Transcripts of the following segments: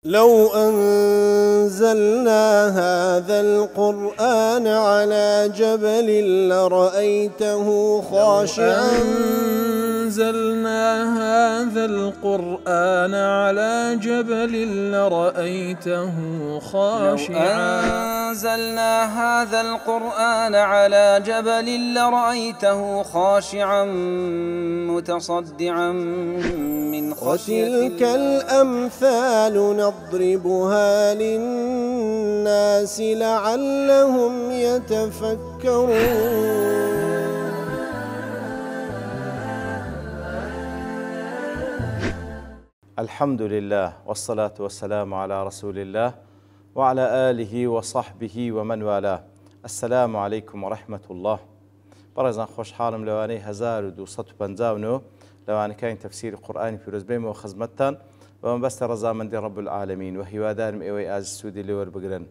لو أنزلنا هذا القرآن على جبل لرأيته خاشعا أنزلنا هذا القرآن على جبل لرأيته خاشعا لو أنزلنا هذا القرآن على جبل لرأيته خاشعا متصدعا من خشية الله. وتلك الأمثال نضربها للناس لعلهم يتفكرون. الحمد لله والصلاة والسلام على رسول الله وعلى آله وصحبه ومن والاه. السلام عليكم ورحمة الله. برزان خوش حالم لواني 1259 لواني كاين تفسير القرآن في رزبين وخزمتان ومن بست رضا من دي رب العالمين وهي دار إيوي آز السودي لور بقرن.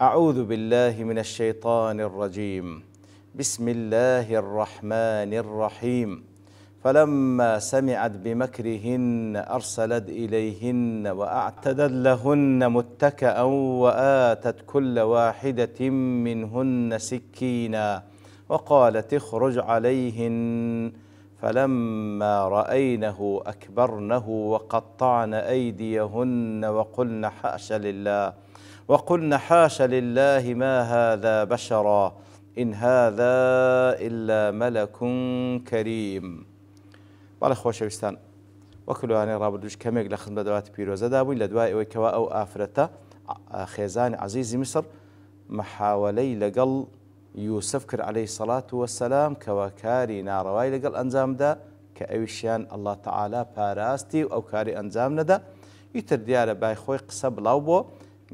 أعوذ بالله من الشيطان الرجيم. بسم الله الرحمن الرحيم. فلما سمعت بمكرهن أرسلت إليهن وأعتدت لهن متكأ وآتت كل واحدة منهن سكينا وقالت اخرج عليهن. فلما رأينه أكبرنه وقطعن أيديهن وقلن حاش لله ما هذا بشرا إن هذا إلا ملك كريم. باڵێ خۆشەویستان وەکلوانەی ڕابردوش کەمێک لە خزمەت دەواتی پیرۆزەدا بووین لە دوای ئەوەی کەوا ئەو ئافرەتە خێزانی عەزیزی میسر محاوەلەی لەگەڵ یوسف کرد عەلەیهی سەڵات وەسەلام کەوا کاری ناڕەوای لەگەڵ ئەنجامدا کە ئەویشیان ئەڵڵا تەعالا پاراستی و ئەو کاری ئەنجام نەدا. ئیتر دیارە بای خۆی قسە بڵاو بۆ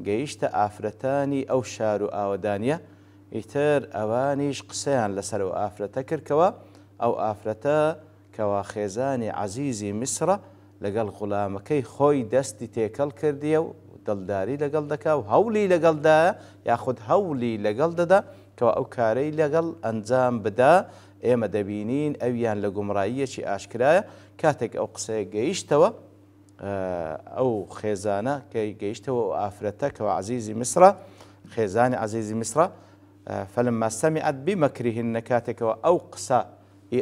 گەیشتە ئافرەتانی ئەو شار و ئاوەدانیە. ئیتر ئەوانیش قسەیان لەسەر ئەو ئافرەتە کردکەوە ئەو ئافرەتە کەوا خێزانی عەزیزی میسرە لەگەڵ غولامەکەی خۆی دەستی تێکەڵ کردیە و دڵداری لەگەڵ دەکا و هەوڵی لەگەڵدایە یاخود هەوڵی لەگەڵ دەدا کەوا ئەو کارەی لەگەڵ ئەنجام بدا. ئێمە دەبینین ئەویان لە گومڕاییەکی ئاشکرایە. کاتێک ئەو قسەیە گەیشتەوە ئەو خێزانە کە گەیشتەوە ئەو ئافرەتە کەوا عەزیزی میسرە خێزانی عەزیزی میسرە فلما سمعت بمكرهن کاتێکەوە ئەو قسە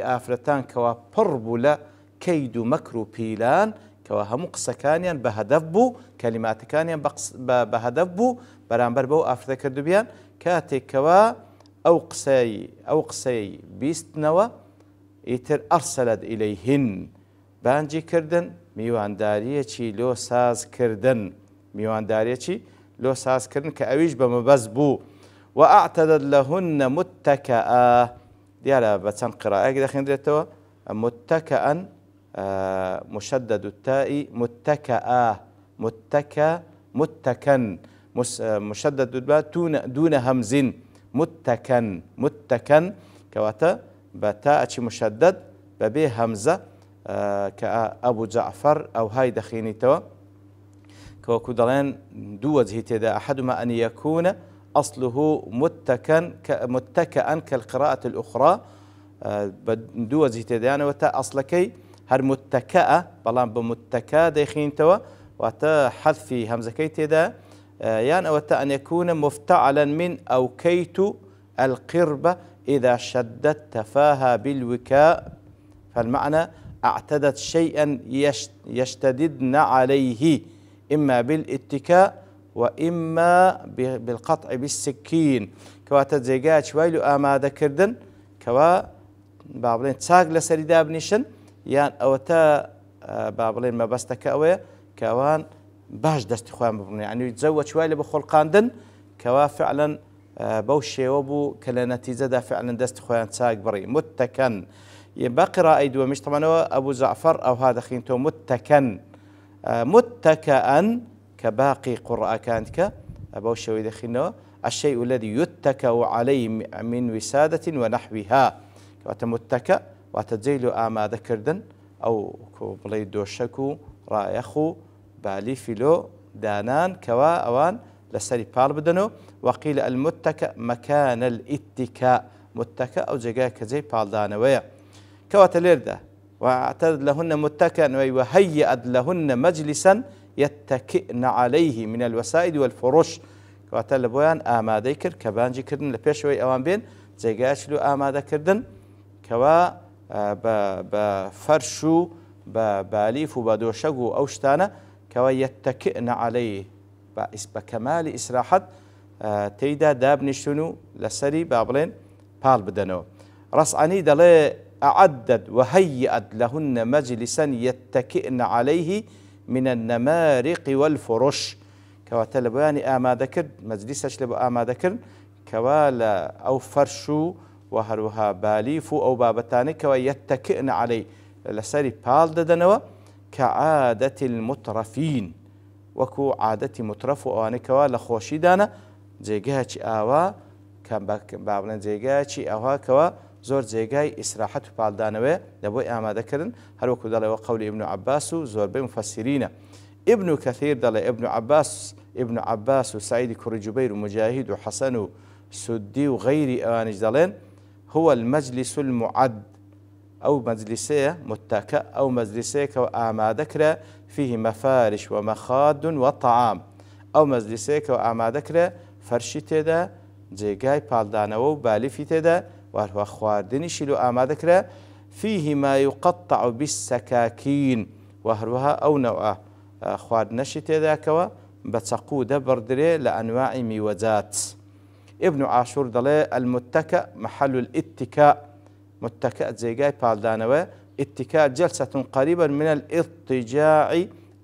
ئافرەتان کەوا پڕ بوو لە کەید و مەکر و پیلان کەوا هەموو قسەکانیان بە هەدەف بوو کەلیماتەکانیان بە هەدەف بوو بەرامبەر بەو ئافرەتە کردوبیان. کاتێکەوە ئەو قسەی بیستنەوە ئیتر ئەرسەلەت ئیلەیهن بانجی کردن میوانداریەکی لۆ سازکردن کە ئەویش بە مەبەست بوو. وأعتدت لهن متكئا دیارە بە چەند قراءەیەک دەخوێندرێتەوە متكئا مشدد التاء متكا مشدد الباء دون همز متكا كواتا بتاء مشدد ببي همزة كأبو جعفر أو هاي دخينيتوا كوكو دلين دو وجه تدا أحدهما أن يكون أصله متكئا كالقراءة الأخرى بدو وجه تدانا وتا أصلكي هر متكئة بلان بمتكا داخين توا وتا حذف همزكي تدا يعني وتا أن يكون مفتعلا من أوكيت القربة إذا شددت فاها بالوكاء. فالمعنى اعتدت شيئا يشتددن عليه إما بالاتكاء وإما بالقطع بالسكين كواتا جێگای وایل و ئامادەکردن کەوا با بڵێن چاک لەسەری دابنیشن یان ئەوەتە با بڵێن مەبەستەکە ئەوەیە کەوان باش دەستی خۆیان ببڕنێ ینی جەوە چوای لە بەخۆڵقاندن کەوا فعلەن بەو شێوە بوو کە لە نەتیجەدا فعلەن دەستی خۆیان چاک بڕی متەکەن. بە قراءەی دووەمیش تەمەنەوە ئەبوو جەعفەر ئەو ها دەخینتەوە متەکەن كباقي قراء كانت أبو شوي دخينه الشيء الذي يتكأ عليه من وسادة ونحوها وتمتكأ وتزيل آما ذكردن أو بلي دوشكو رايخو بالي فيلو دانان كوا أوان لسري بال بدنو. وقيل المتكأ مكان الاتكاء متكأ أو جاء كزي بال دانويا كوا تليرده واعتدت لهن متكئا وهيأت لهن مجلسا يتكئن عليه من الوسائد والفرش كواتە لە بۆیان ئامادەی کرد کە بانجیکردن لە پێشەوەی ئەوان بێن جێگایەکی لێ ئامادەکردن کەوا بە فەرش و بە بالیف و بە دۆشەگ و ئەو شتانە کەوا یەتەکئن عەلەیه بە کەمالی ئیسراحەت تێیدا دابنیشتون و لەسەری با بڵێن پاڵ بدەنەوە. ڕەسعانی دەڵێ ئەعەدەت وهەیئەت لەهن مەجلیسەن یەتەکئن عەلەیه من النەمارق والفرش کەواتە لە بۆیانی ئامادەکرد مەجلیسەش لە بۆ ئامادەکرد کەوا لە ئەو فەرش و هەروەها بالیف و ئەو بابەتانەی کەوا یەتەکئن عەلەیه لەسەری پاڵ دەدەنەوە کە عادەتی المترەفین وەکو عادەتی مترەف و ئەوانەی لە خۆشیدانە جێگایکی ئاوا کە با بڵێن جێگایکی ئەوها کەوا زۆر جێگای ئیسراحەت و پاڵدانەوەی لە بۆی ئامادەکردن هەروەکو دەڵێەوە قەولی ئیبن عەباس و زۆربەی مفەسیرینە. ئیبن کەثیر دەڵێ ئیبن عەباس و سعیدی کوڕی جوبەیر و مجاهید و حەسەن و سودی و غەیری ئەوانیش دەڵێن هو المەجلیس المعد ئەو مەجلیسەیە متەکە ئەو مەجلیسەیەکەوە ئامادەکرا فيه مەفارش و مەخاد و طعام ئەو مەجلیسەیەکەوە ئامادەکرا فەرشی تێدا جێگای پاڵدانەوە و بالیفی تێدا وهروە خواردنیشی لێ ئامادەکرا فيه ما يقطع بالسكاكين وهروها ئەو نەوە خواردنەشی تێداکەوە بە چەقو دەبڕدرێ لە ئەنواعی میوەجات. ئیبن عاشور دەڵێ المتەکە محل الاتکاء متەکە جێگای پاڵدانەوە اتکاء جلسة قريبا من الاضطجاع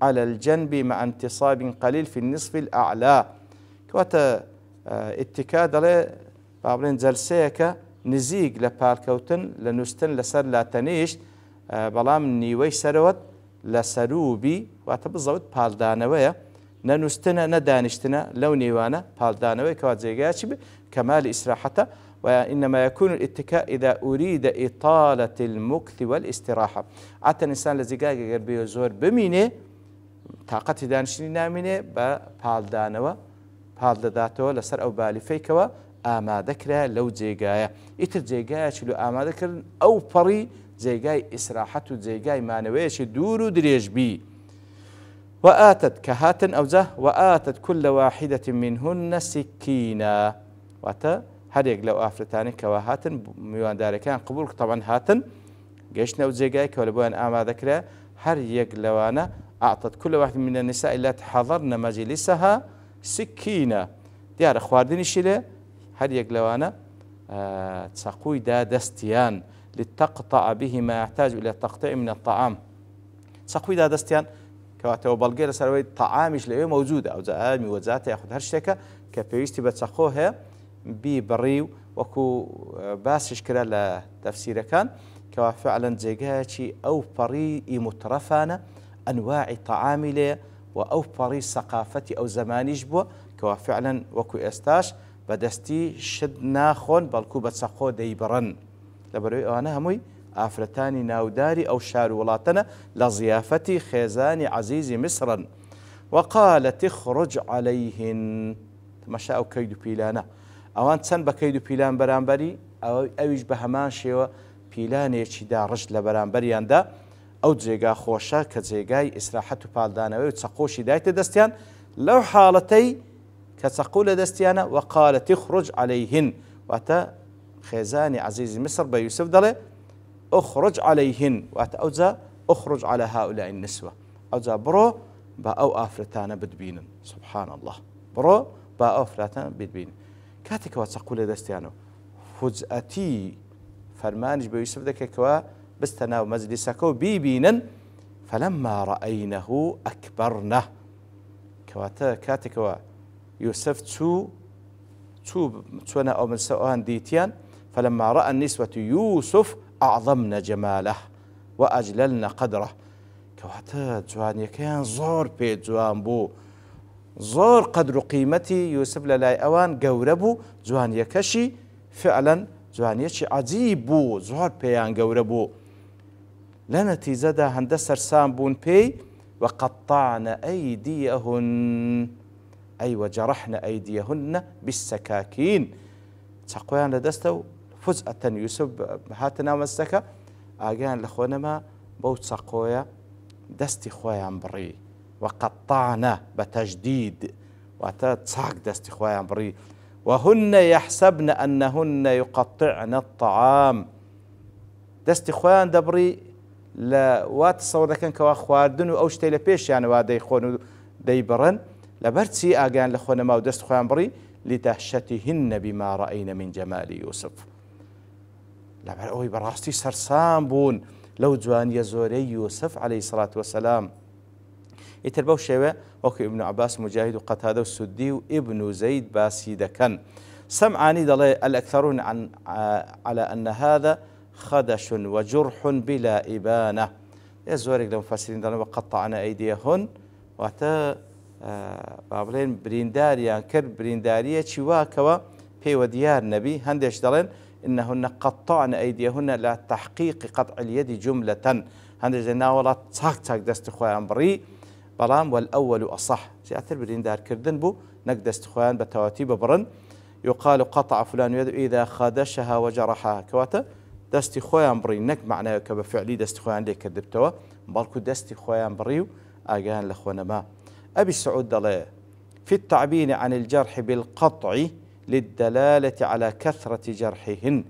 على الجنب مع انتصاب قليل في النصف الأعلى کەواتە اتکاء دەڵێ با بڵێن جەلسەیەکە نزیک لە پارکەوتن لە نووستن لەسەر لاتەنیشت بەڵام نیوەی سەرەوەت لە سەروبی واتە بزەوت پاڵدانەوەیە نەنووستنە نەدانیشتنە لەو نێوانە پاڵدانەوەی کەوا جێگایکی کەمالی ئیسراحەتە وإنما يكون الاتكاء إذا أريد إطالة المكث والاستراحة عادة الإنسان لزيقاق يقربيه زور بمينه طاقة دانشتني نامينه بپالدانەوە پاڵ دەداتەوە لەسەر ئەو بالیفەیکەوە ئامادەکرا لەو جێگایە ئیتر جێگایەکی لێ ئامادەکردن ئەو پەڕی جێگای ئیسراحەت و جێگای مانەوەیەکی دوور و درێژبی وآتت کە هاتن ئەوجا وآتت كل واحدة منهن سكينا واتە هەرێک لەو ئافرەتانی کەوا هاتن میواندارەکان قبول طبعا هاتن گەیشتنە ئەو جێگای کە لە بۆیان ئامادەکرا هەر یەک لەوانە أعطت كل واحد من النساء اللاتي حضرن مجلسها سكينة دیارە خواردنیشی لێ هەر یەک لەوانە چەقوی دا دەستیان لتقطع به ما يحتاج إلى تقطيع من الطعام چەقوی دا دەستیان کەواتەوە بەڵگەی لەسەرەوەی تەعامیش لەوێ مەوجودە ئەو جا میوەجاتە یاخود هەر شتێکە کە پێویستی بە چەقۆ هەیە بیبڕی و وەکو باسیش کرا لە تەفسیرەکان کەوا فعلا جێگایەکی ئەو پەڕی مترەفانە ئەنواعی تەعامی لێ و ئەو پەڕی سەقافەتی ئەو زەمانیش بووە کەوا فعلا وەکو ئێستاش بەدەستی شت ناخۆن بەڵکو بە چەقۆ دەیبڕن لەبەرەوەی ئەوانە هەمووی ئافرەتانی ناوداری ئەو شار وڵاتەنە لە زیافەتی خێزانی عەزیزی میسرن وقالت اخرج عليهن تەماشا ئەو کەید و پیلانە ئەوان چەند بە کەید و پیلان بەرامبەری ئەویش بە هەمان شێوە پیلانێکی دا ڕشت لە بەرامبەریاندا ئەو جێگا خۆشە کە جێگای ئیسراحەت و پاڵدانەوەی و چەقۆشی دایتە دەستیان لەو حاڵەتەی کە چەقو لە دەستیانە وقالت اخرج عليهن واتە خێزانی عەزیزی میسر بە یوسف دەڵێ اخرج عليهن واتە ئەوجا اخرج على هؤلاء النسوة ئەوجا بڕۆ بە ئەو ئافرەتانە بتبینن سبحان الله بڕۆ بە ئەو ئافرەتانە بتبینن کاتێکەوە چەقو لە دەستیانەوە فوجئەتی فەرمانیش بە یوسف دەکەکەوە بستە ناو مەجلیسەکە و بیبینن فلما رأينه أكبرنه کەواتە کاتێکەوە یوسف چوونە ئەو مەجلیسەوەیان دیتیان فلما رأى النسوة يوسف أعظمن جماله وأجللن قدره کەواتە جوانیەکەیان زۆر پێ جوان بوو زۆر قدر و قیمەتی یوسف لە لای ئەوان گەورە بوو جوانیەکەشی فعلا جوانیەکی عەجیب بوو زۆر پێیان گەورە بوو لە نەتیجەدا هەندە سەرسام بوون پێی وقطعن أيديهن أي وجرحن أيديهن بالسكاكين چەقۆیان لە دەستە و فوجئەتەن یوسف هاتە ناو مەجلیسەکە ئاگیان لە خۆ نەما بەو چەقۆیە دەستی خۆیان بڕی وقطعنا بتجديد وتتصاق دست خويا بري وهن يحسبن أنهن يقطعن الطعام دست خويا دبري لا واتصور كان كوا خواردن أو شتي لبيش يعني وادي خون ديبرن لبرتسي أجان لخونا ما ودست خويا بري لدهشتهن بما رأينا من جمال يوسف لبر أوي براستي سرسام بون لو جوان يزوري يوسف عليه الصلاة والسلام يتربوا شيء وكي ابن عباس مجاهد وقتادة والسدي وابن زيد باسيدكن سمعاني ضلي الأكثرون على أن هذا خدش وجرح بلا إبانة يزورك لمفسرين ضلي وقطعنا أيديهن وحتى بابلين برينداريان كر بريندارية شواكوا في وديار نبي هندش ضلين إنهن قطعن أيديهن لا تحقيق قطع اليد جملة هندش ناولا تاك دست خويا بري بلام والأول أصح زياتر بريندار كردن بو نك دست خوان بتواتي ببرن يقال قطع فلان يد إذا خدشها وجرحها كواتا دست خوان بري نك معناه كبفعلي دست خوان لي كذبتوا بالكو دست خوان بريو أجان لخونا ما أبي السعود ضلي في التعبير عن الجرح بالقطع للدلالة على كثرة جرحهن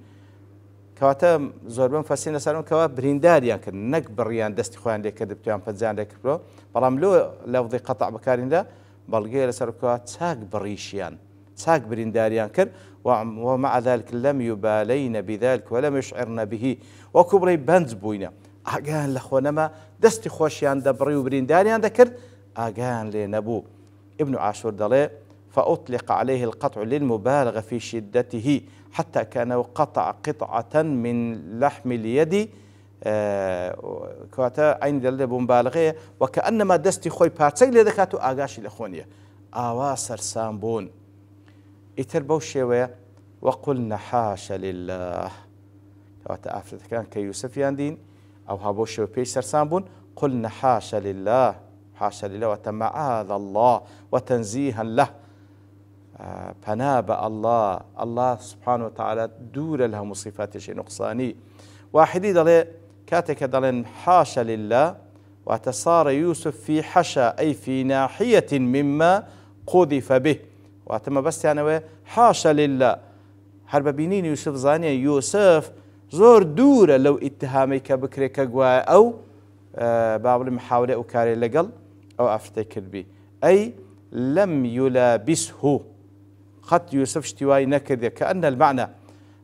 كواتا زوربان فاسين سالون كوا برينداريان كن نك بريان دست خوان لي كذبتوان فزان لك برو بلام لو لفظ قطع بكارين لا بلغي لسر كوا تاق بريشيان تاق برينداريان كن ومع ذلك لم يبالين بذلك ولم يشعرن به وكبري بنز بوينا أجان لخونا ما دست خوشيان دبري وبرينداريان ذكر أجان لنبو ابن عاشور دلي فأطلق عليه القطع للمبالغة في شدته حتى كان قطع قطعة من لحم اليد كواتا عين دليل بمبالغية وكأنما دستي خوي بارتسك لذكاتو آغاشي لخونية آواسر سامبون يتربو شوية وقلنا حاشا لله كواتا أفرد كان كيوسف ياندين أو هابو شوية بيسر سامبون قلنا حاشا لله حاشا لله وتمعاذ الله وتنزيها له فناب الله سبحانه وتعالى دور لهم صفات شيء نقصاني واحدي ضلي كاتك ضلين حاشا لله وتصار يوسف في حشا أي في ناحية مما قذف به واتما بس يعني حاشا لله هرب بينين يوسف زانيا يوسف زور دورة لو اتهامك بكريك قواء أو باب المحاولة أو كاري لقل أو أفتكر به أي لم يلابسه قد يوسف اشتواي نكد كأن المعنى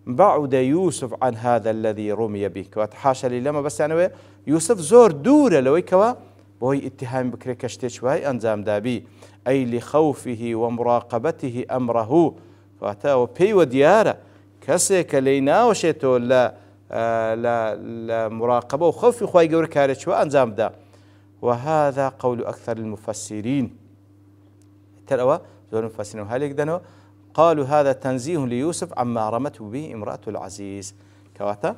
بعد يوسف عن هذا الذي رمي به وتحاشى لله ما بس يعني يوسف زور دورة لو كوا بوي اتهام بكريك اشتشواي أنزام دابي أي لخوفه ومراقبته أمره فاتاه بي وديارة كسيك لينا وشيتو لا مراقبة وخوف خواي قوري كارتشوا أنزام دا وهذا قول أكثر المفسرين ترى زور المفسرين هالك دنو قالوا هذا تنزيه ليوسف عما رمته به امرأة العزيز كواتا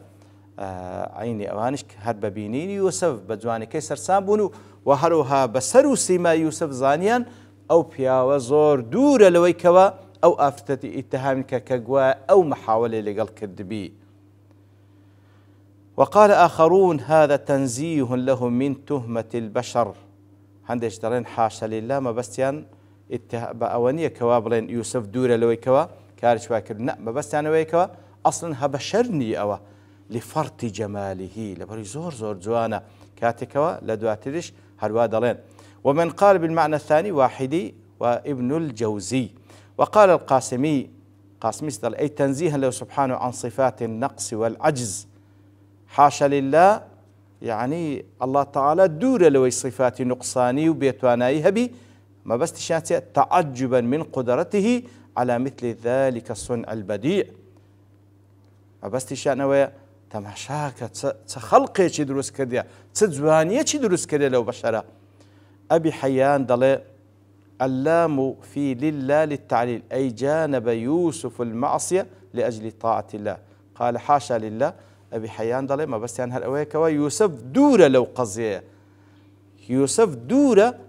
عيني أوانش هرب بينين يوسف بجواني كيسر سامبونو وهروها بسرو سيما يوسف زانيان أو بياو زور دور لوي كوا أو أفتتي اتهامك كقوا أو محاولة لقل كدبي وقال آخرون هذا تنزيه له من تهمة البشر هندش درين حاشا لله ما بستيان بأوانية كوابلين يوسف دورة لوي كوا كارش واكر ما بس أنا وي كوا أصلا هبشرني أوا لفرط جماله لبري زور جوانا كاتكوا لدواترش هروا دلين ومن قال بالمعنى الثاني واحدي وابن الجوزي وقال القاسمي دل أي تنزيها له سبحانه عن صفات النقص والعجز حاشا لله يعني الله تعالى دورة لوي صفات نقصاني وبيتواناي هبي ما بس تشاتي تعجبا من قدرته على مثل ذلك الصنع البديع ما بس تشانوي تماشاك تخلقي شي دروس كرديا تزوانيه شي دروس كرديا لو بشرا ابي حيان ضل اللام في لله للتعليل اي جانب يوسف المعصيه لاجل طاعه الله قال حاشا لله ابي حيان ضل ما بس يعني هالاويك يوسف دوره لو قضيه يوسف دوره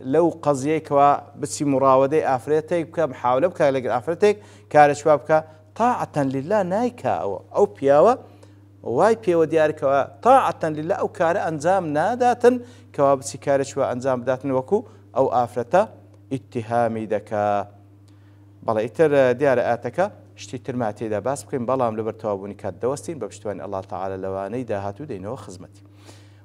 لو قضيك بس مراودة أفريتك كمحاولة بكالج أفريتك كارشوا بك طاعة لله نايكا أو بياوة وای پێوە دیارکەوە تاعەتەن لله ئەو کارە ئەنجام ناداتن کەوا بچی کارێکوە ئەنجام بداتن وەکو ئەو ئافرەتە ئیتیهامی دەکا. بەڵێ ئیتر دیارە ئاتەکە شتی ترما تێدا باس بکەین بەڵام لەبەر تەوابوونی کات دەوەستین بە پشتیوانی الله تعالى لەوانەی داهاتوو دەینەوە خزمەتی.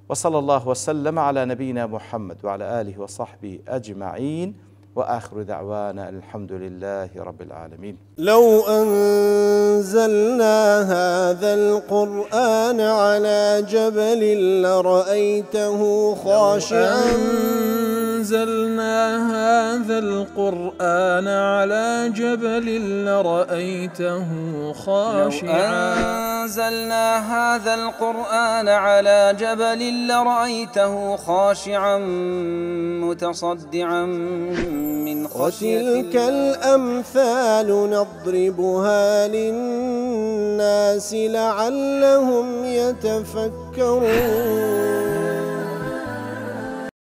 وصلى الله وسلم على نبينا محمد وعلى آله وصحبه أجمعين وآخر دعوانا الحمد لله رب العالمين. لو أنزلنا هذا القرآن على جبل لرأيته خاشعا أنزلنا هذا القرآن على جبل لرأيته خاشعا أنزلنا هذا القرآن على جبل لرأيته خاشعا متصدعا من خشية الله. وتلك الأمثال نضربها للناس لعلهم يتفكرون.